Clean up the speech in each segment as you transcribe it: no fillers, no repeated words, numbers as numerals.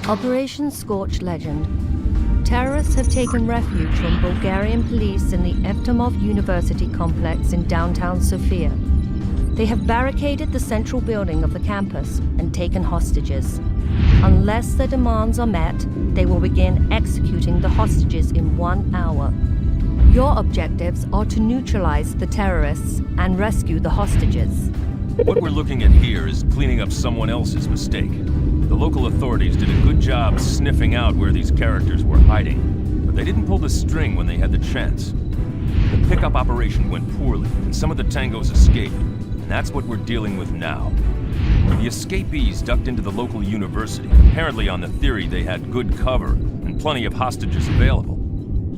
Operation Scorched Legend. Terrorists have taken refuge from Bulgarian police in the Evtomov University complex in downtown Sofia. They have barricaded the central building of the campus and taken hostages. Unless their demands are met, they will begin executing the hostages in 1 hour. Your objectives are to neutralize the terrorists and rescue the hostages. What we're looking at here is cleaning up someone else's mistake. The local authorities did a good job sniffing out where these characters were hiding, but they didn't pull the string when they had the chance. The pickup operation went poorly, and some of the tangos escaped, and that's what we're dealing with now. The escapees ducked into the local university, apparently on the theory they had good cover and plenty of hostages available.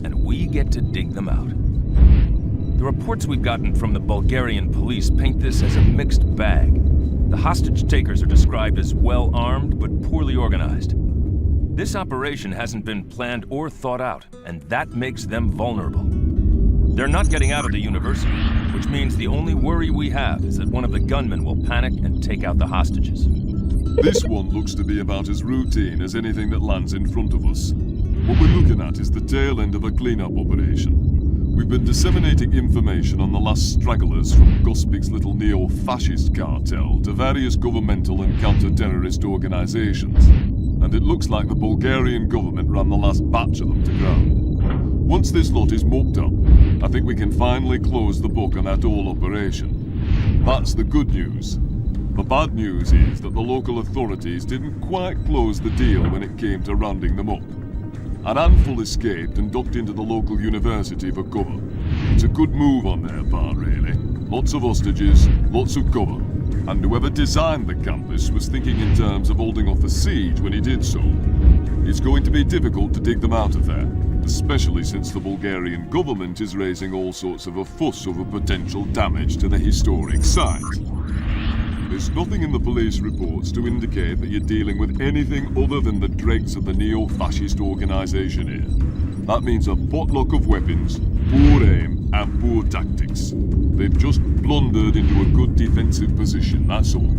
And we get to dig them out. The reports we've gotten from the Bulgarian police paint this as a mixed bag. The hostage takers are described as well-armed but poorly organized. This operation hasn't been planned or thought out, and that makes them vulnerable. They're not getting out of the university, which means the only worry we have is that one of the gunmen will panic and take out the hostages. This one looks to be about as routine as anything that lands in front of us. What we're looking at is the tail end of a cleanup operation. We've been disseminating information on the last stragglers from Gospik's little neo-fascist cartel to various governmental and counter-terrorist organizations. And it looks like the Bulgarian government ran the last batch of them to ground. Once this lot is mopped up, I think we can finally close the book on that whole operation. That's the good news. The bad news is that the local authorities didn't quite close the deal when it came to rounding them up. An handful escaped and ducked into the local university for cover. It's a good move on their part, really. Lots of hostages, lots of cover. And whoever designed the campus was thinking in terms of holding off a siege when he did so. It's going to be difficult to dig them out of there, especially since the Bulgarian government is raising all sorts of a fuss over potential damage to the historic site. There's nothing in the police reports to indicate that you're dealing with anything other than the dregs of the neo-fascist organization here. That means a potluck of weapons, poor aim, and poor tactics. They've just blundered into a good defensive position, that's all.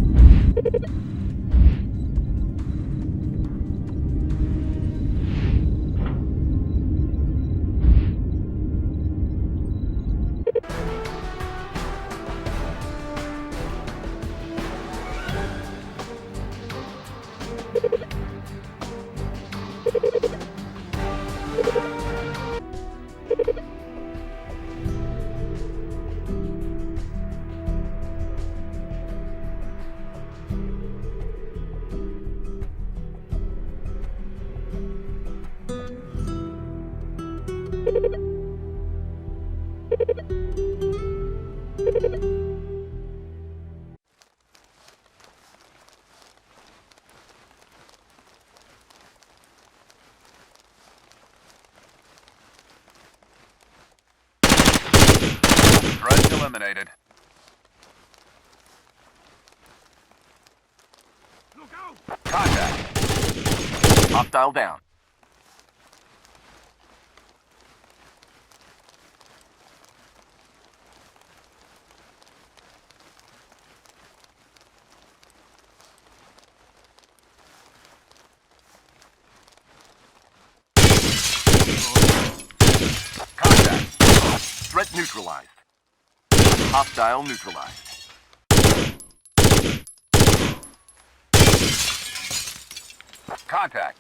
Threat eliminated. Look out! Contact. Hostile down. Contact. Threat neutralized. Hostile neutralized. Contact.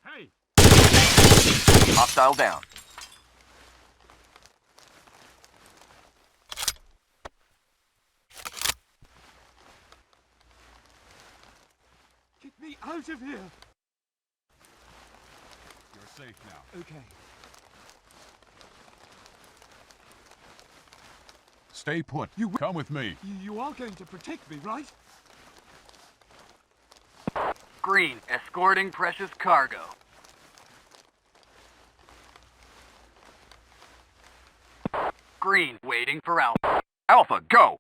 Hey! Hostile down. Get me out of here! You're safe now. Okay. Stay put. You come with me. You are going to protect me, right? Green, escorting precious cargo. Green, waiting for Alpha. Alpha, go!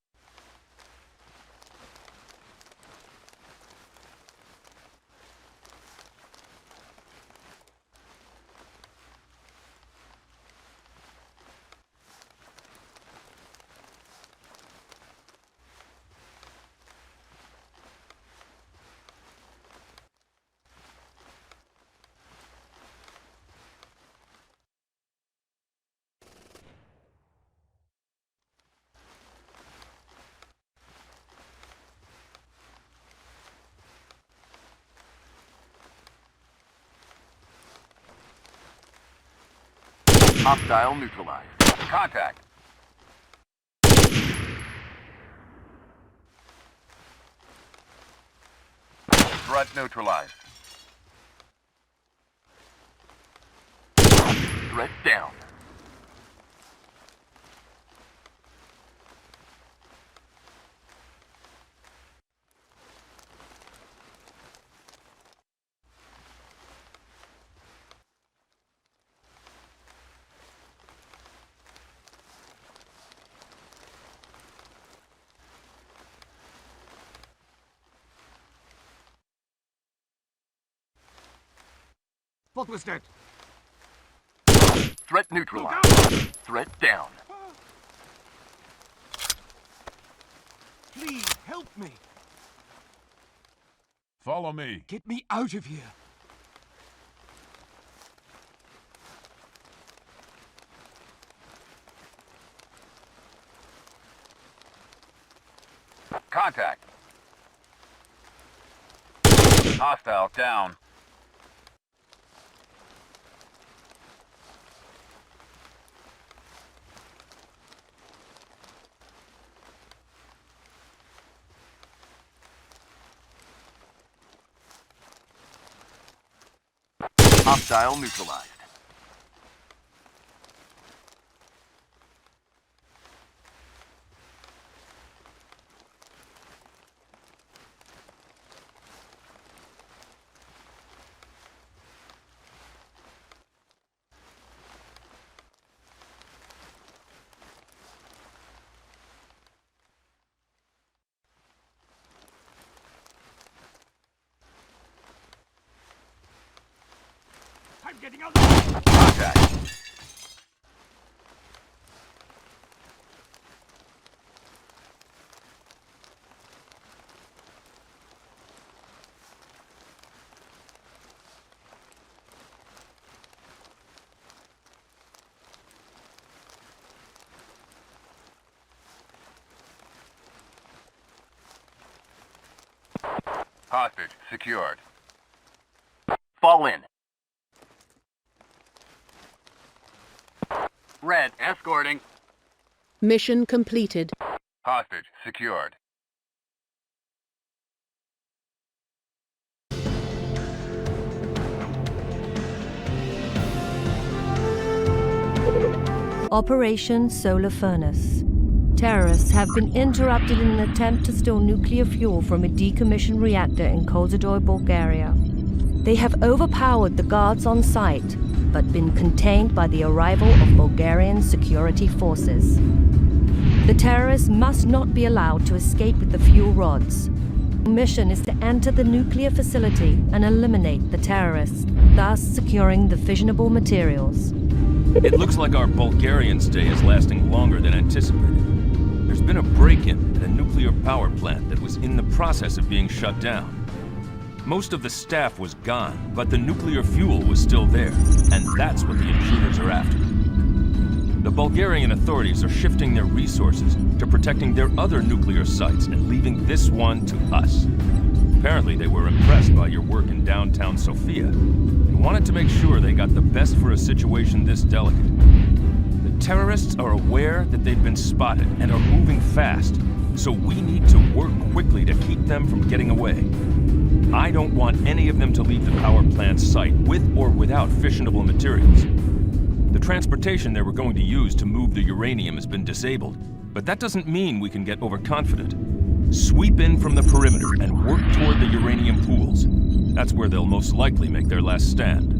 Hostile neutralized. Contact. Threat neutralized. Threat down. What was that? Threat neutralized. Threat down. Please help me. Follow me. Get me out of here. Contact. Hostile down. Hostile neutralized. I'm getting out. Contact. Hostage secured. Fall in. Red escorting. Mission completed. Hostage secured. Operation Solar Furnace. Terrorists have been interrupted in an attempt to steal nuclear fuel from a decommissioned reactor in Kozloduy, Bulgaria. They have overpowered the guards on site, but been contained by the arrival of Bulgarian security forces. The terrorists must not be allowed to escape with the fuel rods. The mission is to enter the nuclear facility and eliminate the terrorists, thus securing the fissionable materials. It looks like our Bulgarian stay is lasting longer than anticipated. There's been a break-in at a nuclear power plant that was in the process of being shut down. Most of the staff was gone, but the nuclear fuel was still there, and that's what the intruders are after. The Bulgarian authorities are shifting their resources to protecting their other nuclear sites and leaving this one to us. Apparently they were impressed by your work in downtown Sofia and wanted to make sure they got the best for a situation this delicate. The terrorists are aware that they've been spotted and are moving fast, so we need to work quickly to keep them from getting away. I don't want any of them to leave the power plant site with or without fissionable materials. The transportation they were going to use to move the uranium has been disabled, but that doesn't mean we can get overconfident. Sweep in from the perimeter and work toward the uranium pools. That's where they'll most likely make their last stand.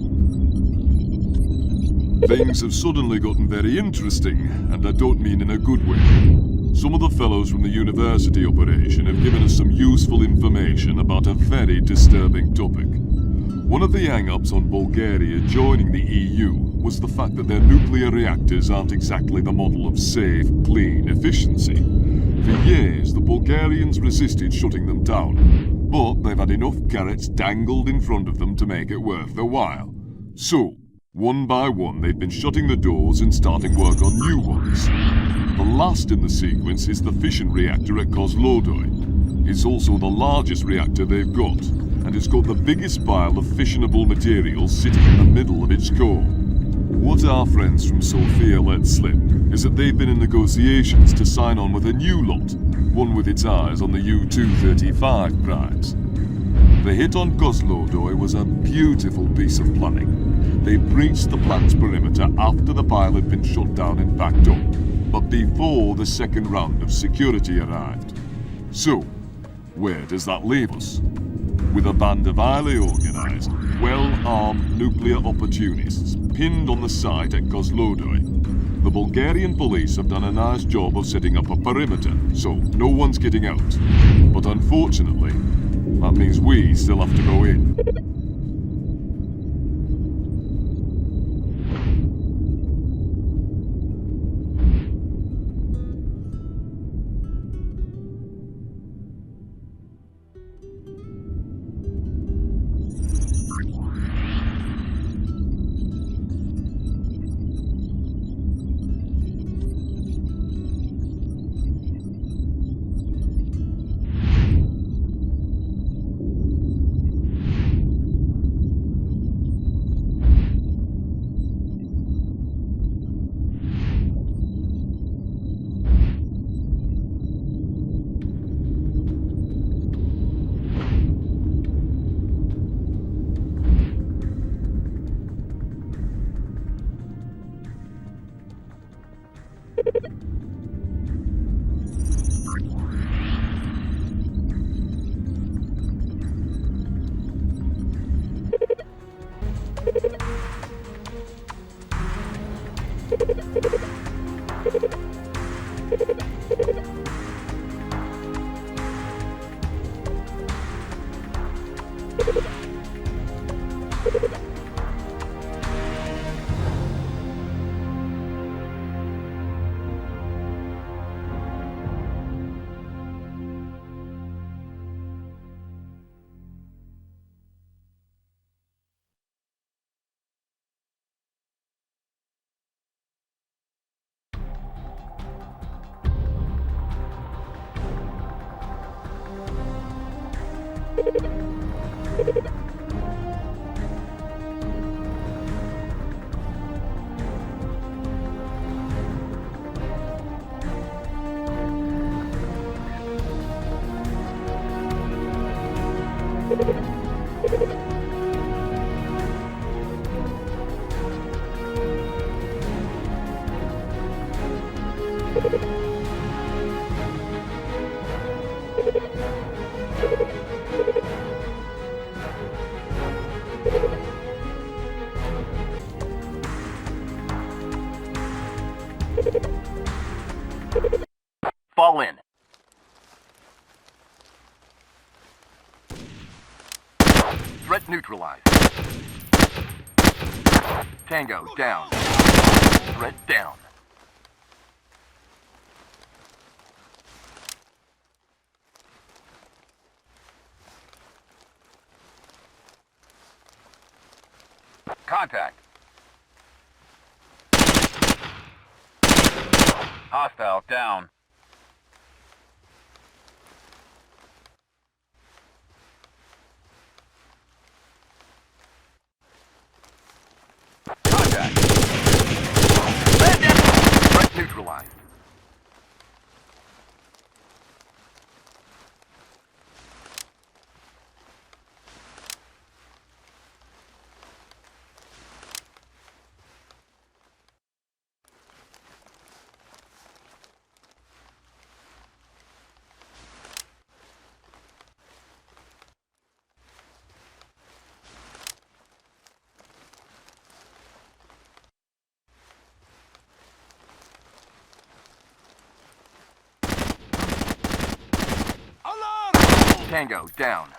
Things have suddenly gotten very interesting, and I don't mean in a good way. Some of the fellows from the university operation have given us some useful information about a very disturbing topic. One of the hang-ups on Bulgaria joining the EU was the fact that their nuclear reactors aren't exactly the model of safe, clean efficiency. For years, the Bulgarians resisted shutting them down, but they've had enough carrots dangled in front of them to make it worth their while. So, one by one, they've been shutting the doors and starting work on new ones. The last in the sequence is the fission reactor at Kozloduy. It's also the largest reactor they've got, and it's got the biggest pile of fissionable materials sitting in the middle of its core. What our friends from Sofia let slip is that they've been in negotiations to sign on with a new lot, one with its eyes on the U-235 prize. The hit on Kozlodoy was a beautiful piece of planning. They breached the plant's perimeter after the pile had been shut down and packed up, but before the second round of security arrived. So, where does that leave us? With a band of highly organized, well-armed nuclear opportunists pinned on the site at Kozlodoy. The Bulgarian police have done a nice job of setting up a perimeter, so no one's getting out. But unfortunately, that means we still have to go in. Fall in. Threat neutralized. Tango down. Threat down. Contact. Hostile down. Contact. Threat neutralized. Tango down.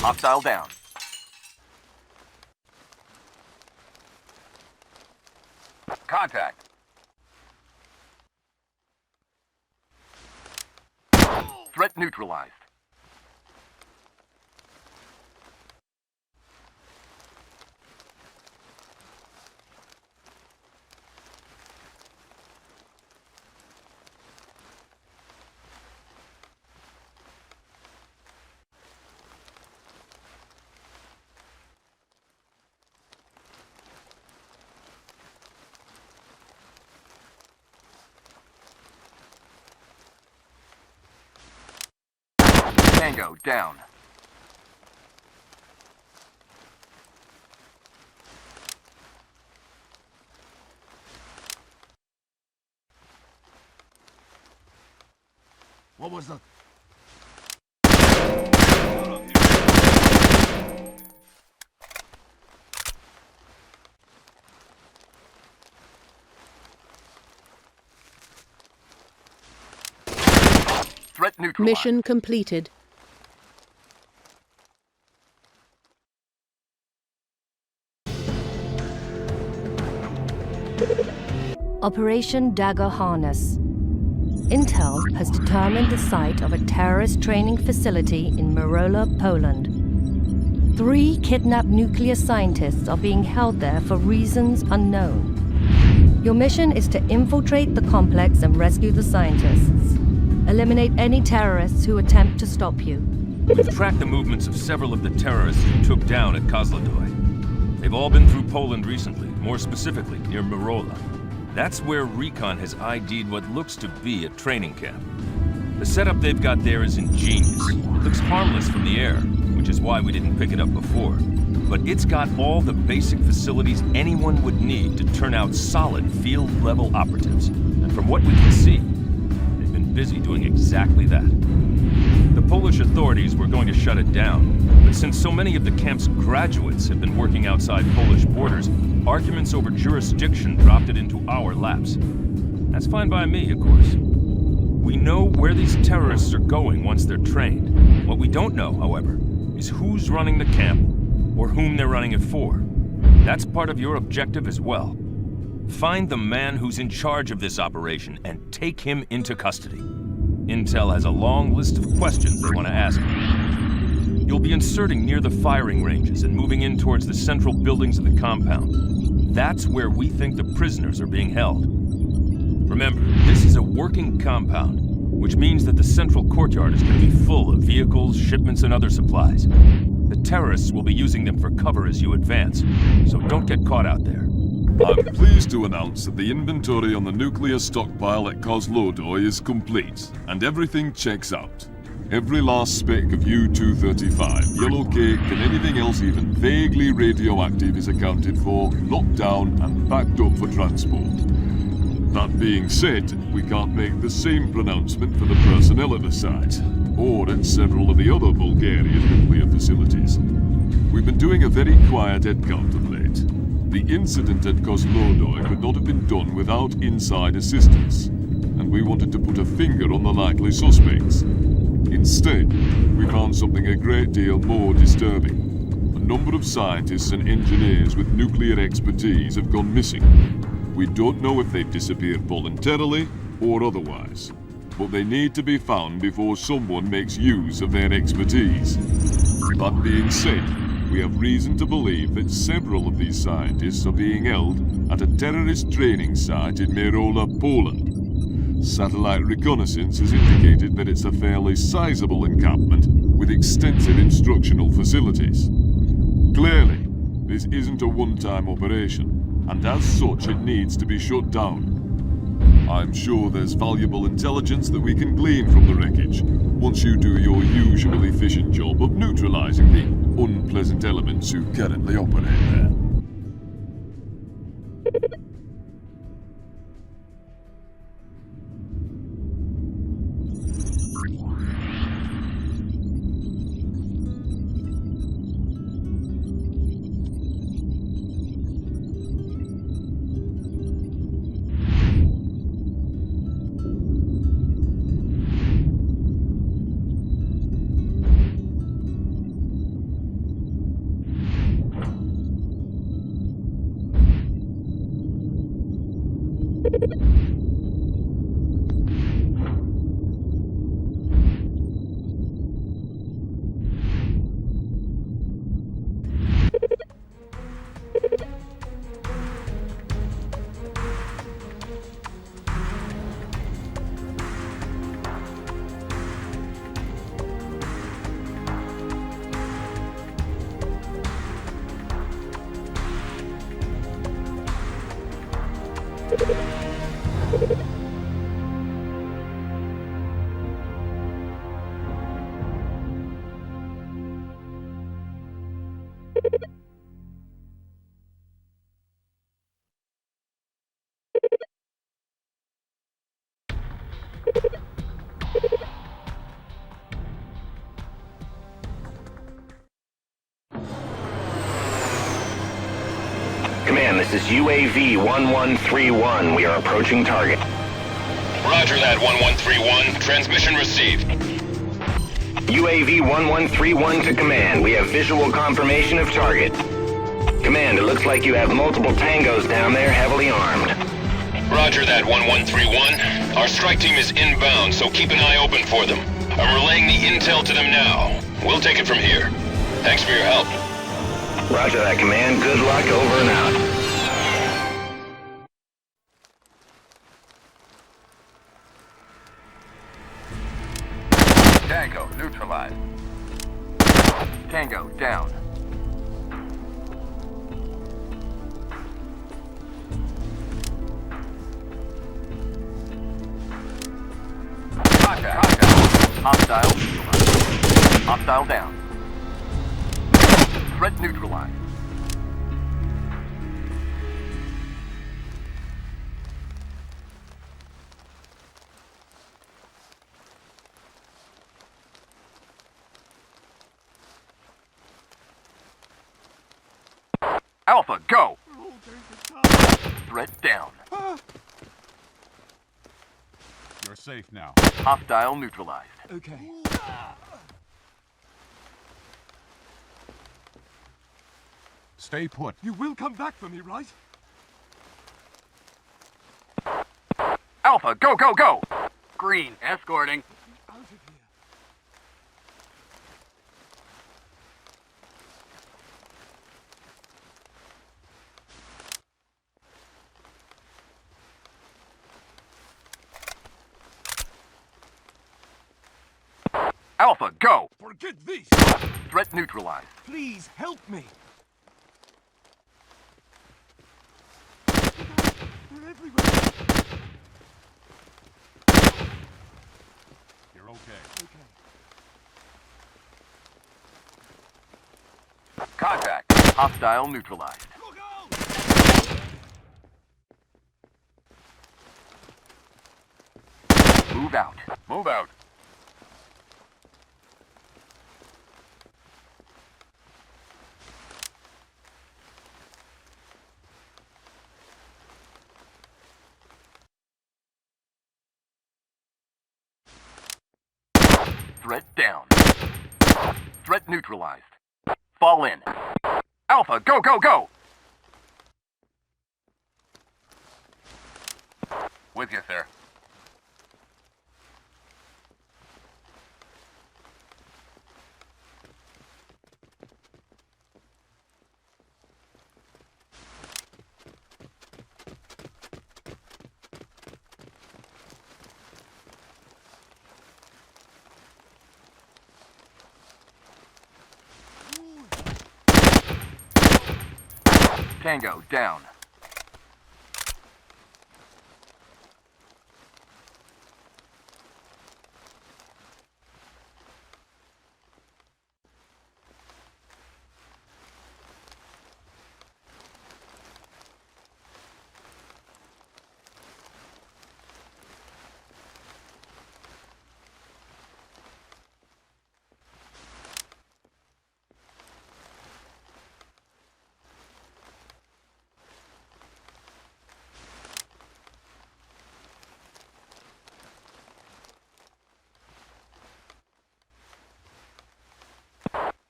Hostile down. Contact. Threat neutralized. Tango down. What was that? Threat neutralized. Mission completed. Operation Dagger Harness. Intel has determined the site of a terrorist training facility in Marola, Poland. 3 kidnapped nuclear scientists are being held there for reasons unknown. Your mission is to infiltrate the complex and rescue the scientists. Eliminate any terrorists who attempt to stop you. We've tracked the movements of several of the terrorists you took down at Kozloduy. They've all been through Poland recently, more specifically near Marola. That's where Recon has ID'd what looks to be a training camp. The setup they've got there is ingenious. It looks harmless from the air, which is why we didn't pick it up before. But it's got all the basic facilities anyone would need to turn out solid field-level operatives. And from what we can see, they've been busy doing exactly that. The Polish authorities were going to shut it down, but since so many of the camp's graduates have been working outside Polish borders, arguments over jurisdiction dropped it into our laps. That's fine by me, of course. We know where these terrorists are going once they're trained. What we don't know, however, is who's running the camp or whom they're running it for. That's part of your objective as well. Find the man who's in charge of this operation and take him into custody. Intel has a long list of questions they want to ask you. You'll be inserting near the firing ranges and moving in towards the central buildings of the compound. That's where we think the prisoners are being held. Remember, this is a working compound, which means that the central courtyard is going to be full of vehicles, shipments, and other supplies. The terrorists will be using them for cover as you advance, so don't get caught out there. I'm pleased to announce that the inventory on the nuclear stockpile at Kozloduy is complete, and everything checks out. Every last speck of U-235, yellow cake, and anything else even vaguely radioactive is accounted for, locked down, and backed up for transport. That being said, we can't make the same pronouncement for the personnel at the site, or at several of the other Bulgarian nuclear facilities. We've been doing a very quiet headcount of late. The incident at Kozloduy could not have been done without inside assistance, and we wanted to put a finger on the likely suspects. Instead, we found something a great deal more disturbing. A number of scientists and engineers with nuclear expertise have gone missing. We don't know if they've disappeared voluntarily or otherwise, but they need to be found before someone makes use of their expertise. That being said, we have reason to believe that several of these scientists are being held at a terrorist training site in Marola, Poland. Satellite reconnaissance has indicated that it's a fairly sizable encampment with extensive instructional facilities. Clearly, this isn't a one-time operation, and as such it needs to be shut down. I'm sure there's valuable intelligence that we can glean from the wreckage, once you do your usual efficient job of neutralizing the unpleasant elements who currently operate there. Command, this is UAV 1131. We are approaching target. Roger that, 1131. Transmission received. UAV 1131 to command. We have visual confirmation of target. Command, it looks like you have multiple tangos down there, heavily armed. Roger that, 1131. Our strike team is inbound, so keep an eye open for them. I'm relaying the intel to them now. We'll take it from here. Thanks for your help. Roger that, command. Good luck, over and out. Tango neutralized. Tango down. Contact. Hostile neutralized. Hostile down. Threat neutralized. Alpha, go! Threat down. You're safe now. Hostile neutralized. Okay. Stay put. You will come back for me, right? Alpha, go, go, go! Green, escorting. Out of here. Alpha, go! Forget this! Threat neutralized. Please help me. They're everywhere. You're okay. Okay. Contact. Hostile neutralized. Look out! Move out. Move out. Threat down. Threat neutralized. Fall in. Alpha, go, go, go! With you, sir. Tango down.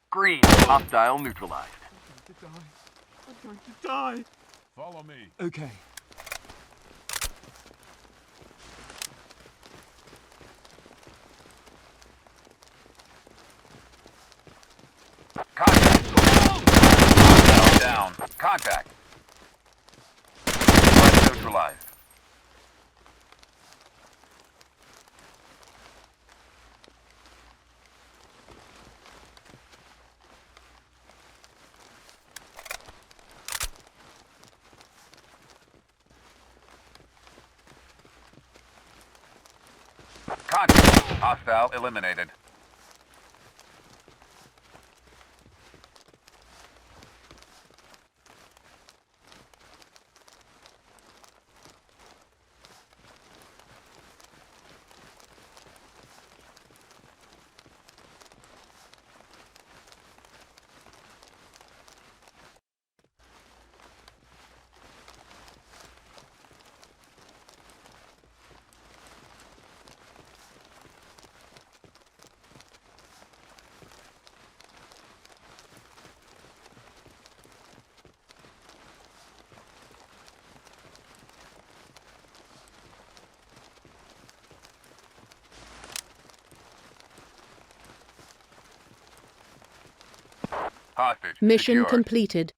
Green, hostile neutralized. I'm going to die. Follow me. Okay. Contact. Hostile down. Contact. Threat neutralized. Contact. Hostile eliminated. Hostage Mission secured. completed.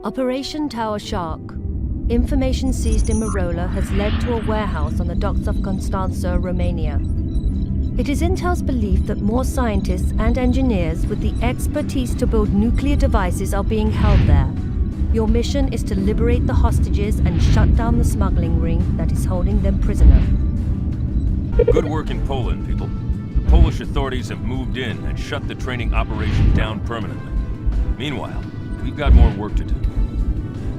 Operation Tower Shark. Information seized in Marola has led to a warehouse on the docks of Constanța, Romania. It is Intel's belief that more scientists and engineers with the expertise to build nuclear devices are being held there. Your mission is to liberate the hostages and shut down the smuggling ring that is holding them prisoner. Good work in Poland, people. The Polish authorities have moved in and shut the training operation down permanently. Meanwhile, we've got more work to do.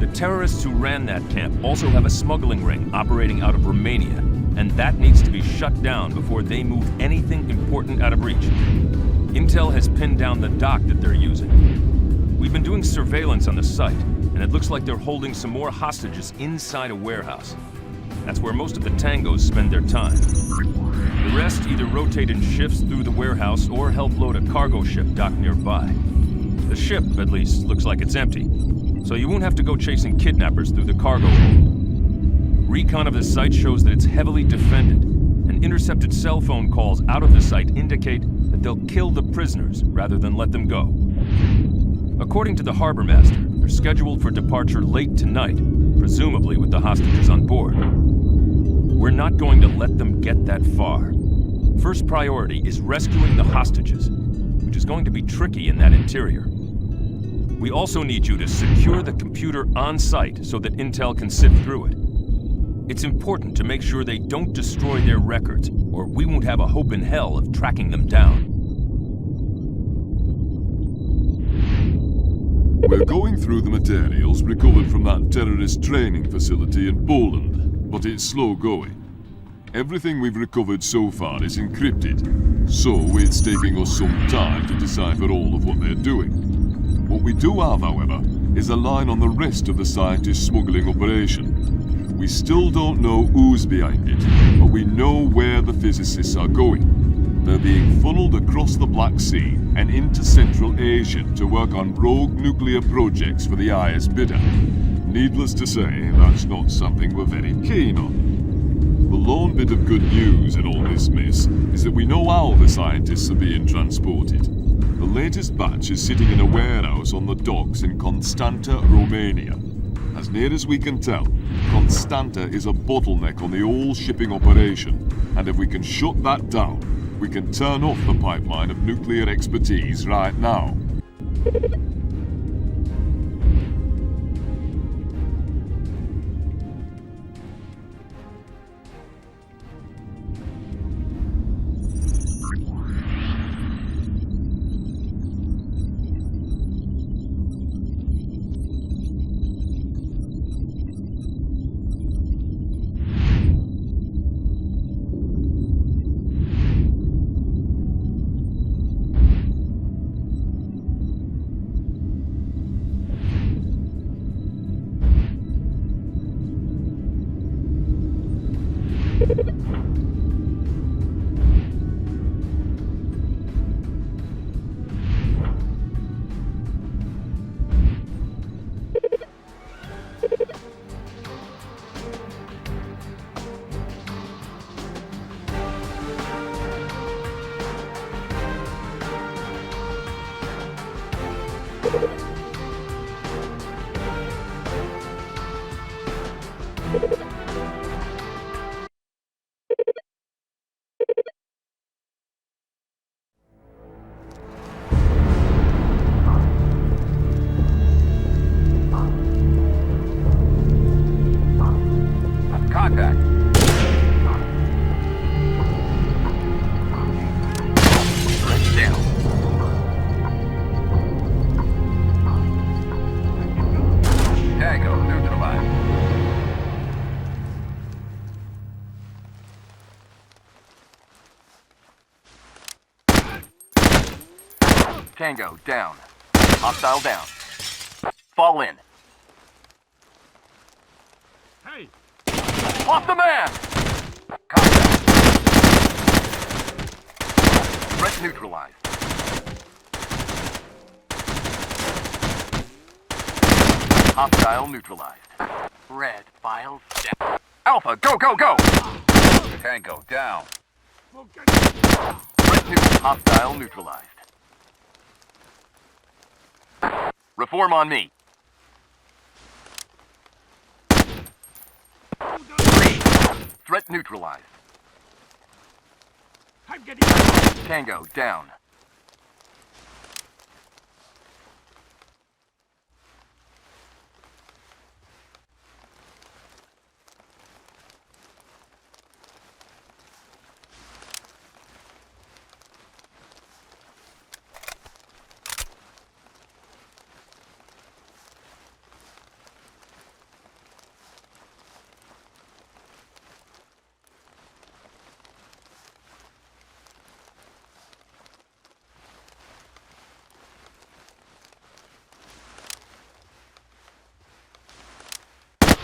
The terrorists who ran that camp also have a smuggling ring operating out of Romania, and that needs to be shut down before they move anything important out of reach. Intel has pinned down the dock that they're using. We've been doing surveillance on the site, and it looks like they're holding some more hostages inside a warehouse. That's where most of the tangos spend their time. The rest either rotate in shifts through the warehouse or help load a cargo ship docked nearby. The ship, at least, looks like it's empty, so you won't have to go chasing kidnappers through the cargo hold. Recon of the site shows that it's heavily defended, and intercepted cell phone calls out of the site indicate that they'll kill the prisoners rather than let them go. According to the harbor master, they're scheduled for departure late tonight, presumably with the hostages on board. We're not going to let them get that far. First priority is rescuing the hostages, which is going to be tricky in that interior. We also need you to secure the computer on site so that Intel can sift through it. It's important to make sure they don't destroy their records, or we won't have a hope in hell of tracking them down. We're going through the materials recovered from that terrorist training facility in Poland, but it's slow going. Everything we've recovered so far is encrypted, so it's taking us some time to decipher all of what they're doing. What we do have, however, is a line on the rest of the scientist smuggling operation. We still don't know who's behind it, but we know where the physicists are going. They're being funneled across the Black Sea and into Central Asia to work on rogue nuclear projects for the highest bidder. Needless to say, that's not something we're very keen on. The lone bit of good news in all this mess is that we know how the scientists are being transported. The latest batch is sitting in a warehouse on the docks in Constanța, Romania. As near as we can tell, Constanța is a bottleneck on the whole shipping operation, and if we can shut that down, we can turn off the pipeline of nuclear expertise right now. Contact. Threat down. Tango neutralized. Tango down. Hostile down. Fall in. Hey! Off the man! Contact. Threat neutralized. Hostile neutralized. Red files down. Alpha, go, go, go! Tango down. Threat hostile neutralized. Reform on me. Threat neutralized. I'm getting... Tango down.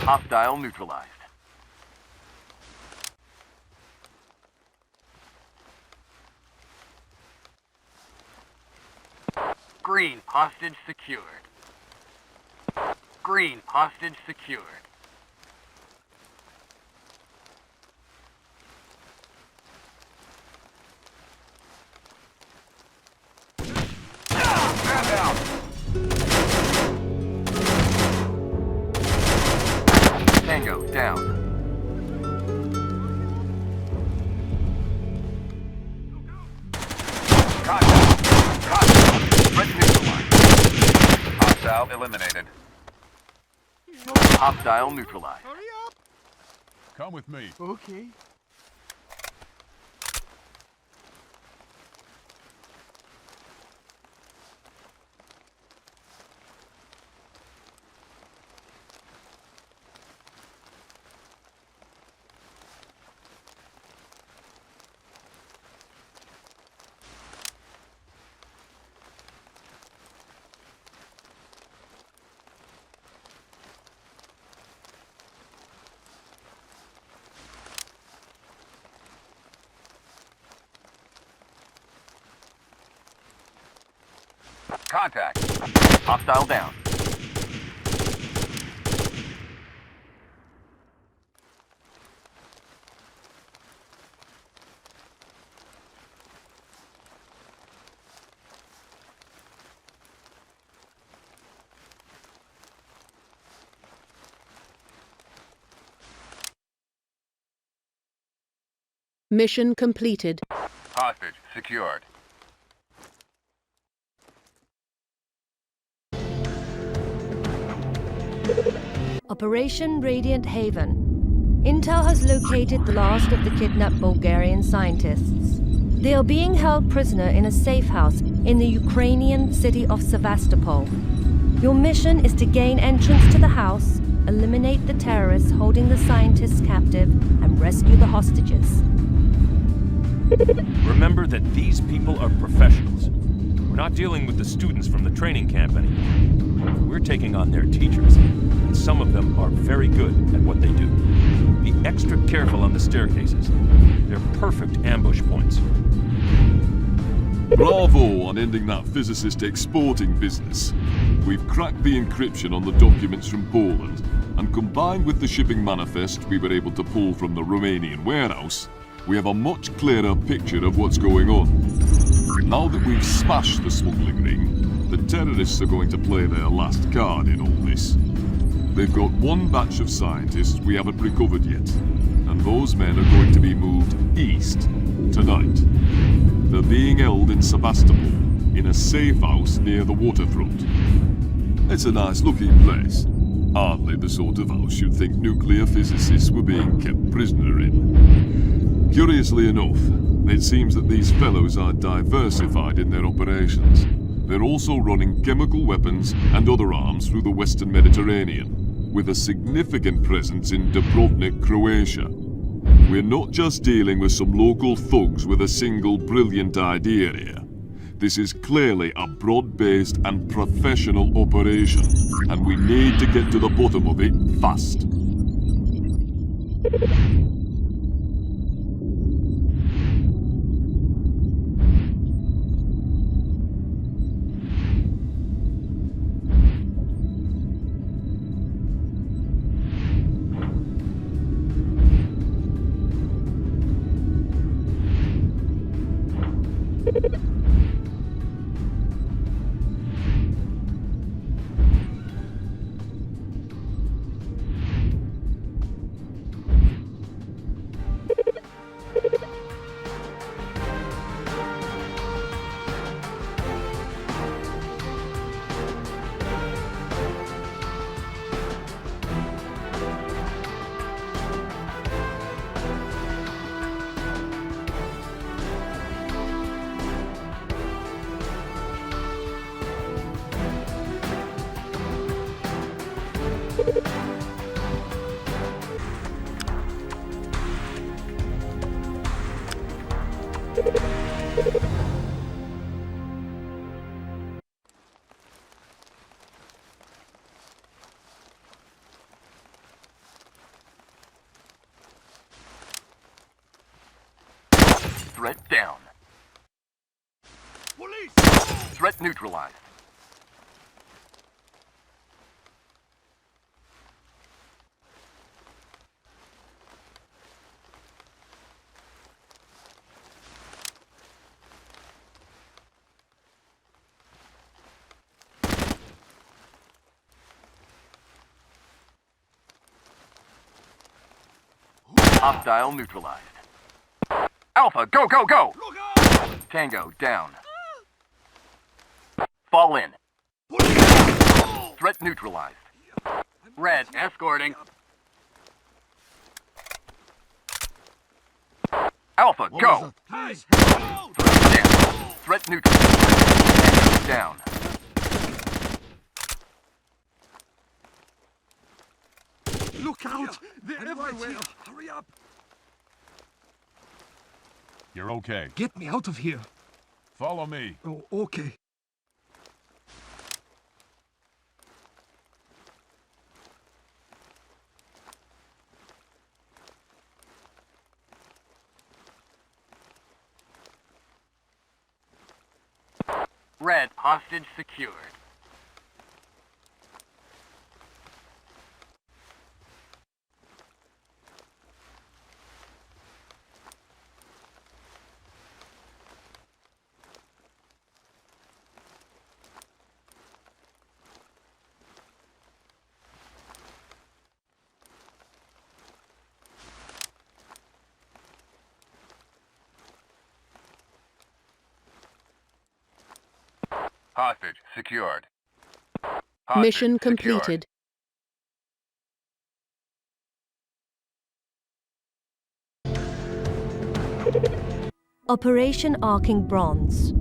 Hostile neutralized. Green hostage secured. Green hostage secured. Man down. Tango down. Contact. Contact. Threat neutralized. Hostile eliminated. Hostile neutralized. Hurry up! Come with me. Okay. Contact. Hostile down. Mission completed. Hostage secured. Operation Radiant Haven. Intel has located the last of the kidnapped Bulgarian scientists. They are being held prisoner in a safe house in the Ukrainian city of Sevastopol. Your mission is to gain entrance to the house, eliminate the terrorists holding the scientists captive, and rescue the hostages. Remember that these people are professionals. We're not dealing with the students from the training camp anymore. We're taking on their teachers, and some of them are very good at what they do. Be extra careful on the staircases. They're perfect ambush points. Bravo on ending that physicist exporting business. We've cracked the encryption on the documents from Poland, and combined with the shipping manifest we were able to pull from the Romanian warehouse, we have a much clearer picture of what's going on. Now that we've smashed the smuggling ring, the terrorists are going to play their last card in all this. They've got one batch of scientists we haven't recovered yet, and those men are going to be moved east tonight. They're being held in Sevastopol, in a safe house near the waterfront. It's a nice looking place, Hardly the sort of house you'd think nuclear physicists were being kept prisoner in. Curiously enough, it seems that these fellows are diversified in their operations. They're also running chemical weapons and other arms through the Western Mediterranean, with a significant presence in Dubrovnik, Croatia. We're not just dealing with some local thugs with a single brilliant idea here. This is clearly a broad-based and professional operation, and we need to get to the bottom of it fast. Threat down. Police! Threat neutralized. Hostile neutralized. Alpha, go, go, go! Look out! Tango, down. Fall in. Threat neutralized. Red, escorting. Alpha, go! Please, help out! Down. Threat neutralized. Tango, down. Look out! They're everywhere! Hurry up! You're okay. Get me out of here! Follow me. Oh, okay. Red, hostage secured. Hostage secured. Hostage Mission secured. completed. Operation Arcing Bronze.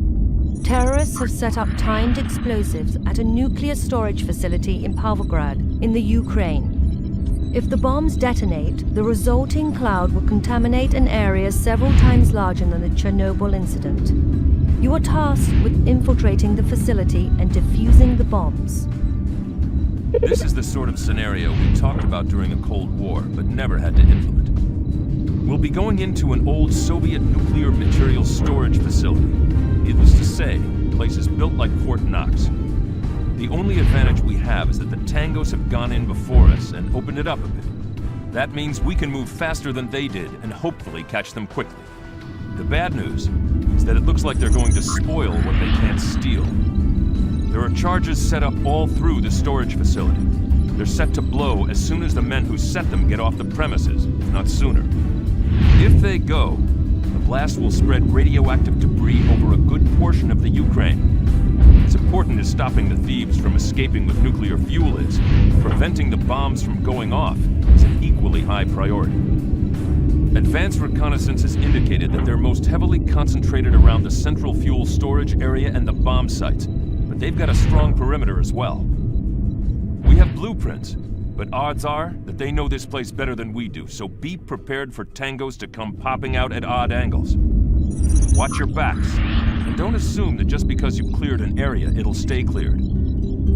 Terrorists have set up timed explosives at a nuclear storage facility in Pavlograd, in the Ukraine. If the bombs detonate, the resulting cloud will contaminate an area several times larger than the Chernobyl incident. You are tasked with infiltrating the facility and defusing the bombs. This is the sort of scenario we talked about during the Cold War, but never had to implement. We'll be going into an old Soviet nuclear materials storage facility. Needless to say, the place is built like Fort Knox. The only advantage we have is that the Tangos have gone in before us and opened it up a bit. That means we can move faster than they did and hopefully catch them quickly. The bad news is that it looks like they're going to spoil what they can't steal. There are charges set up all through the storage facility. They're set to blow as soon as the men who set them get off the premises, if not sooner. If they go, the blast will spread radioactive debris over a good portion of the Ukraine. It's a important as stopping the thieves from escaping with nuclear fuel is, preventing the bombs from going off is an equally high priority. Advanced reconnaissance has indicated that they're most heavily concentrated around the central fuel storage area and the bomb sites, but they've got a strong perimeter as well. We have blueprints, but odds are that they know this place better than we do, so be prepared for tangos to come popping out at odd angles. Watch your backs, and don't assume that just because you've cleared an area, it'll stay cleared.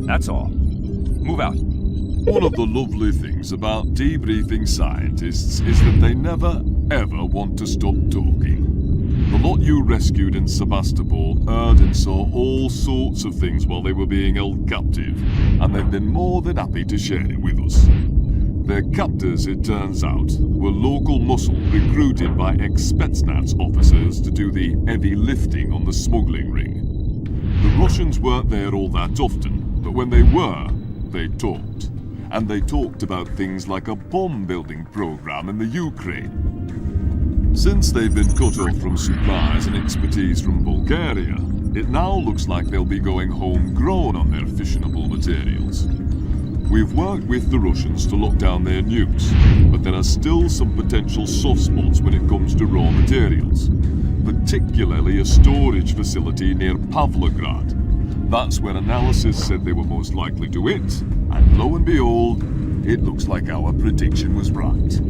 That's all. Move out. One of the lovely things about debriefing scientists is that they never, ever want to stop talking. The lot you rescued in Sevastopol heard and saw all sorts of things while they were being held captive, and they've been more than happy to share it with us. Their captors, it turns out, were local muscle recruited by ex-Spetsnaz officers to do the heavy lifting on the smuggling ring. The Russians weren't there all that often, but when they were, they talked. And they talked about things like a bomb-building program in the Ukraine. Since they've been cut off from supplies and expertise from Bulgaria, it now looks like they'll be going homegrown on their fissionable materials. We've worked with the Russians to lock down their nukes, but there are still some potential soft spots when it comes to raw materials, particularly a storage facility near Pavlograd. That's where analysis said they were most likely to hit, and lo and behold, it looks like our prediction was right.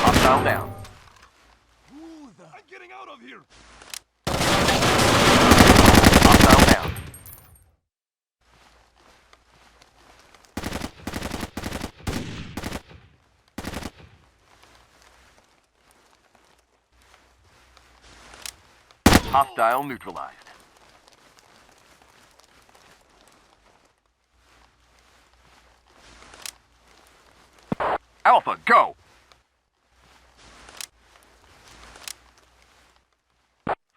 Hostile down. I'm getting out of here! Hostile down. Hostile neutralized. Alpha, go!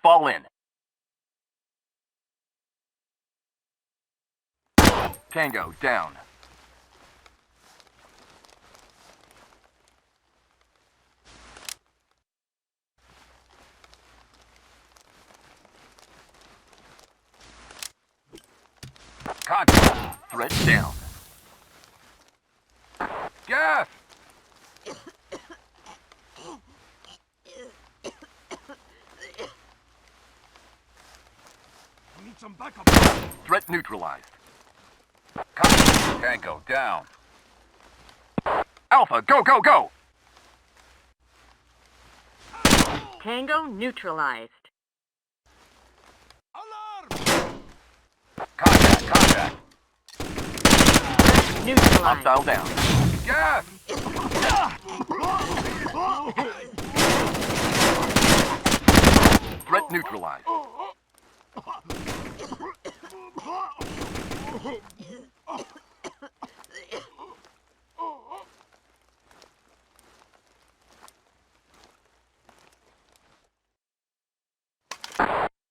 Fall in. Tango, down. Contact. Threat down. Gas! Need some backup. Threat neutralized. Contact. Tango, down. Alpha, go, go, go! Tango neutralized. Alarm! Contact, contact. Neutralized. Hostile down. Gas! Threat neutralized.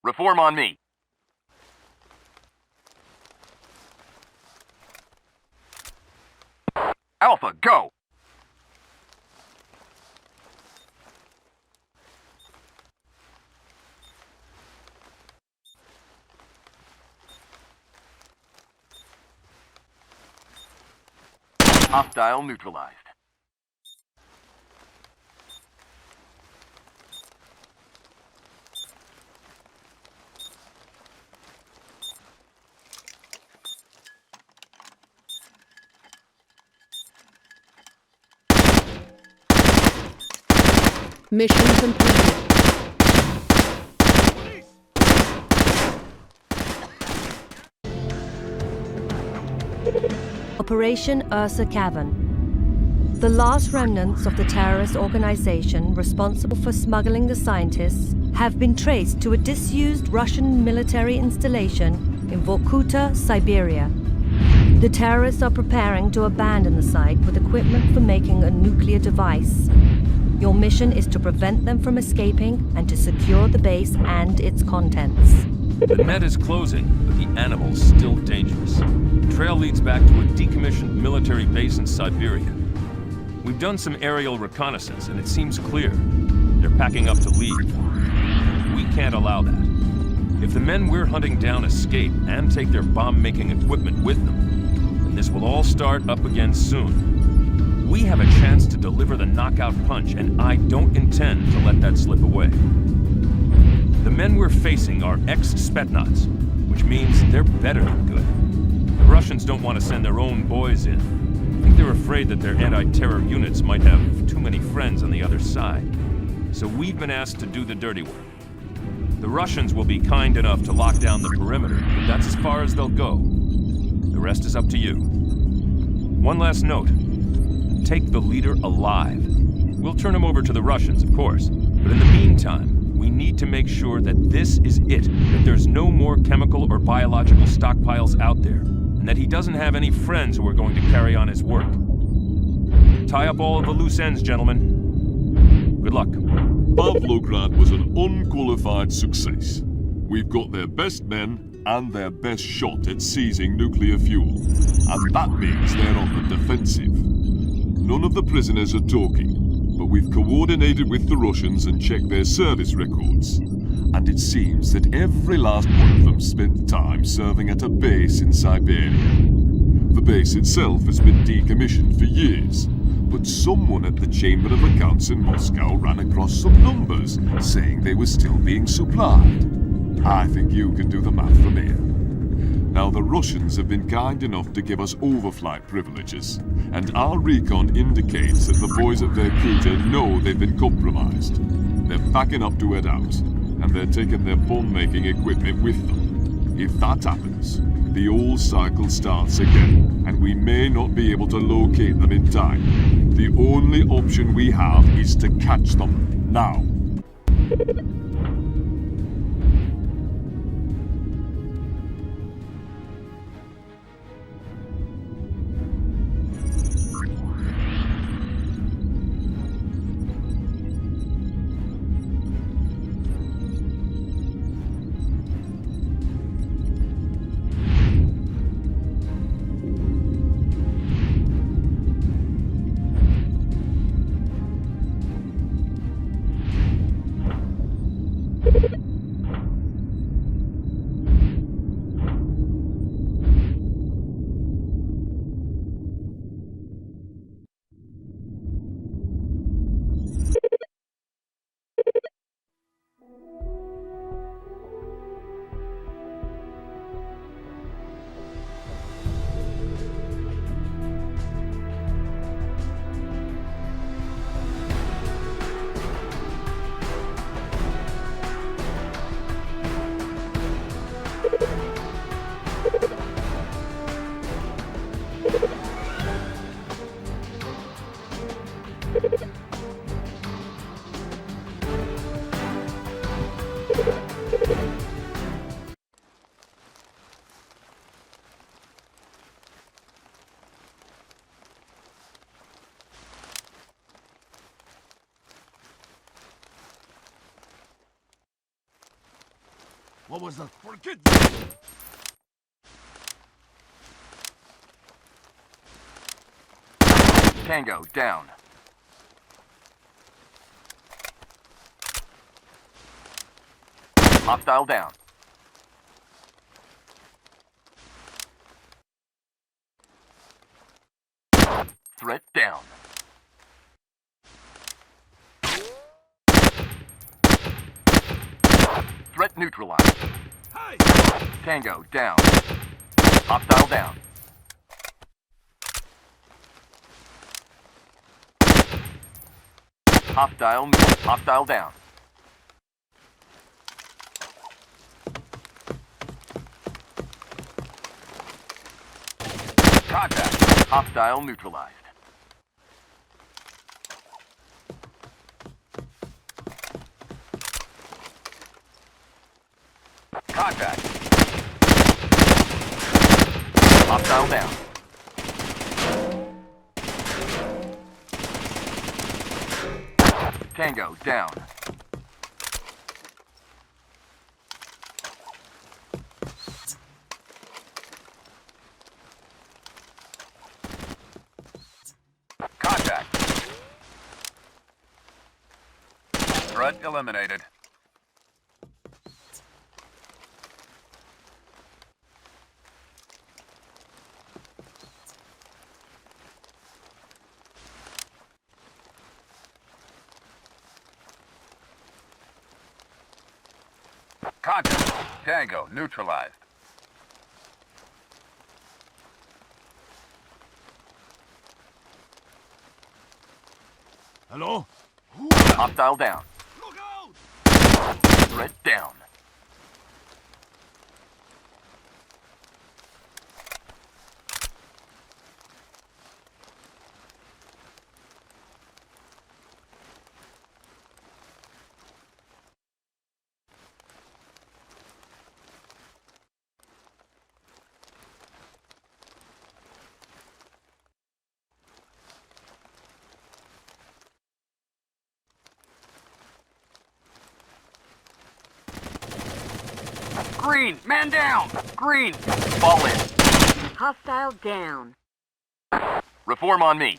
Reform on me. Alpha, go! Hostile neutralized. Mission completed. Operation Ursa Cavern. The last remnants of the terrorist organization responsible for smuggling the scientists have been traced to a disused Russian military installation in Vorkuta, Siberia. The terrorists are preparing to abandon the site with equipment for making a nuclear device. Your mission is to prevent them from escaping and to secure the base and its contents. The net is closing, but the animal's still dangerous. The trail leads back to a decommissioned military base in Siberia. We've done some aerial reconnaissance, and it seems clear. They're packing up to leave. We can't allow that. If the men we're hunting down escape and take their bomb-making equipment with them, then this will all start up again soon. We have a chance to deliver the knockout punch, and I don't intend to let that slip away. The men we're facing are ex-Spetsnaz, which means they're better than good. The Russians don't want to send their own boys in. I think they're afraid that their anti-terror units might have too many friends on the other side. So we've been asked to do the dirty work. The Russians will be kind enough to lock down the perimeter, but that's as far as they'll go. The rest is up to you. One last note. Take the leader alive. We'll turn him over to the Russians, of course, but in the meantime, we need to make sure that this is it, that there's no more chemical or biological stockpiles out there, and that he doesn't have any friends who are going to carry on his work. Tie up all of the loose ends, gentlemen. Good luck. Pavlograd was an unqualified success. We've got their best men and their best shot at seizing nuclear fuel, and that means they're on the defensive. None of the prisoners are talking, but we've coordinated with the Russians and checked their service records. And it seems that every last one of them spent time serving at a base in Siberia. The base itself has been decommissioned for years, but someone at the Chamber of Accounts in Moscow ran across some numbers saying they were still being supplied. I think you can do the math from here. Now, the Russians have been kind enough to give us overflight privileges, and our recon indicates that the boys at Vorkuta know they've been compromised. They're packing up to head out, and they're taking their bomb-making equipment with them. If that happens, the old cycle starts again, and we may not be able to locate them in time. The only option we have is to catch them now. What was that? Forget Tango, down. Hostile down. Threat down. Threat neutralized. Hey! Tango, down. Hostile down. Hostile down. Contact. Hostile neutralized. Contact. Hostile down. Tango, down. Contact. Threat eliminated. Contact. Tango, neutralized. Hello? Hostile down. Look out! Threat down. Green, man down! Green! Fall in. Hostile down. Reform on me.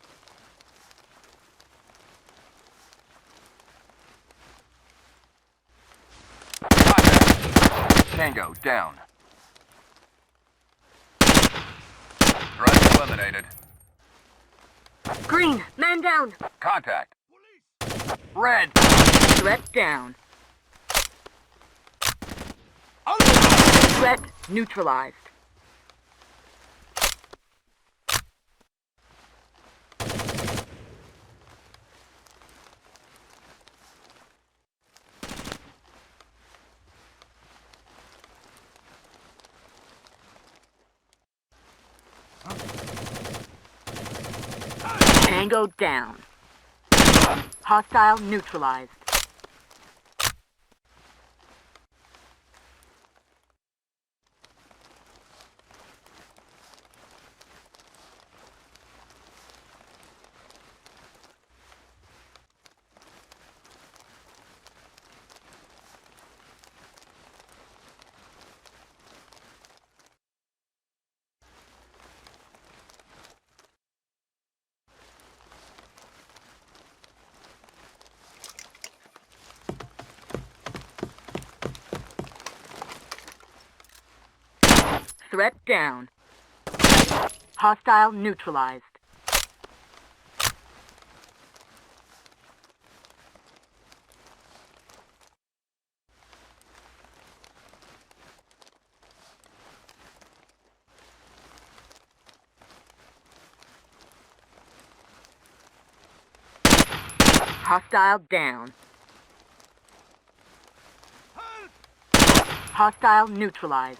Contact. Tango, down. Threat eliminated. Green, man down. Contact. Red. Threat down. Threat neutralized. Tango down. Hostile neutralized. Threat down. Hostile neutralized. Hostile down. Hostile neutralized.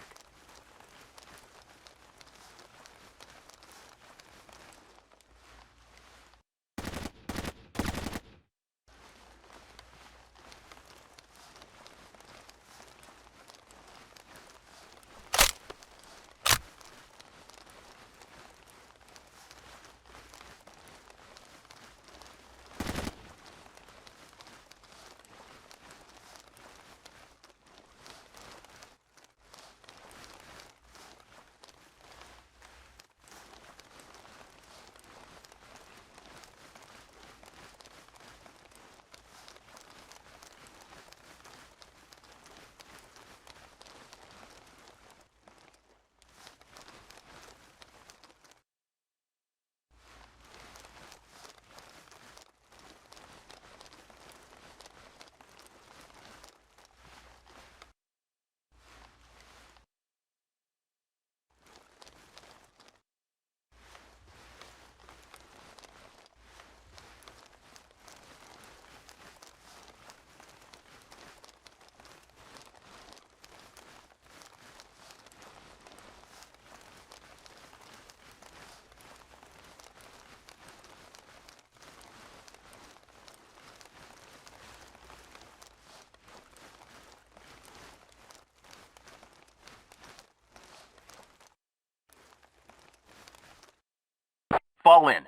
Fall in.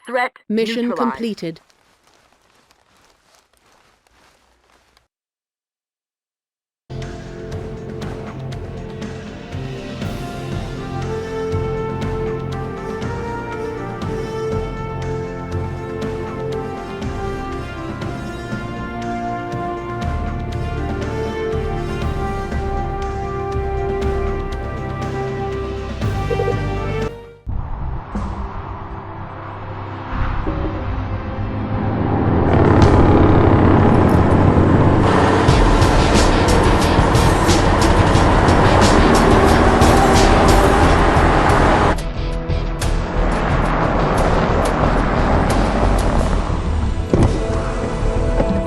Threat Mission neutralized. completed.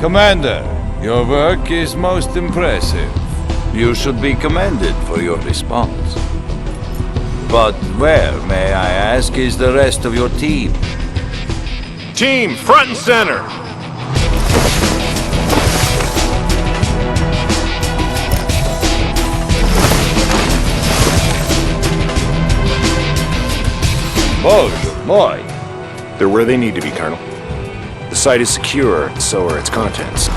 Commander, your work is most impressive. You should be commended for your response. But where, may I ask, is the rest of your team? Team, front and center! Bonjour, moi. They're where they need to be, Colonel. The site is secure, and so are its contents.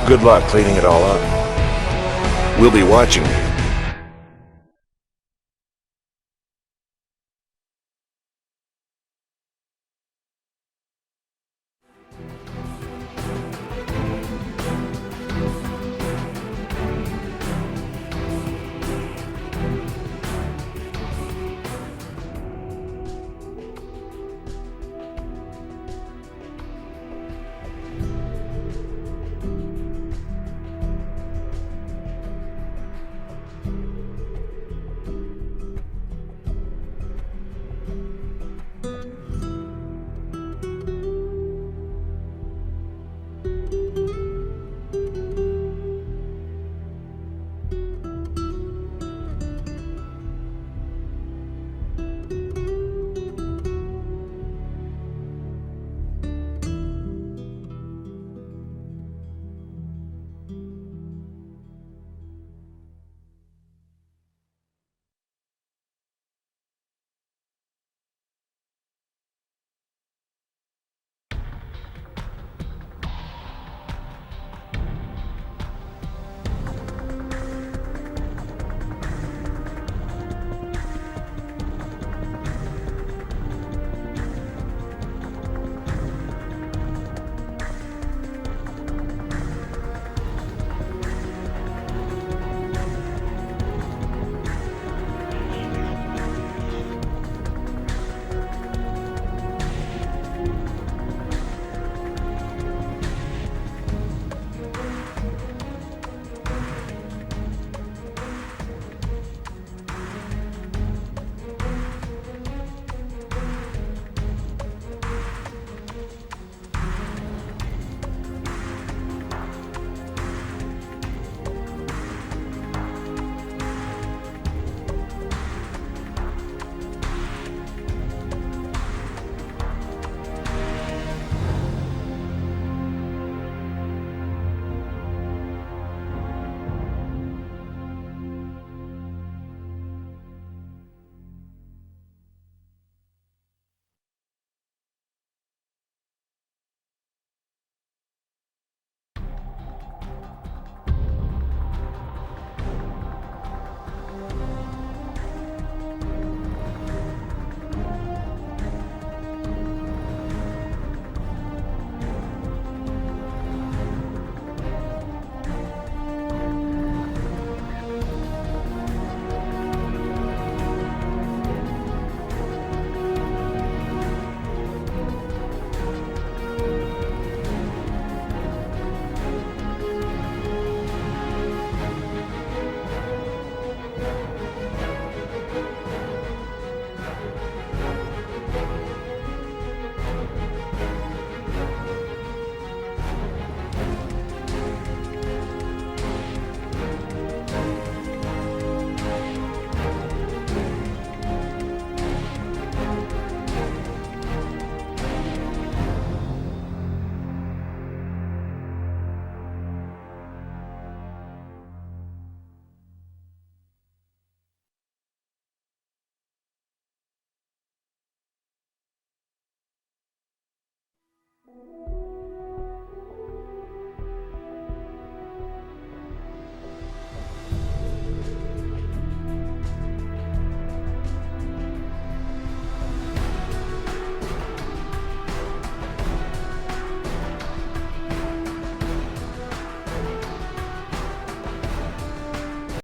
Good luck cleaning it all up. We'll be watching you.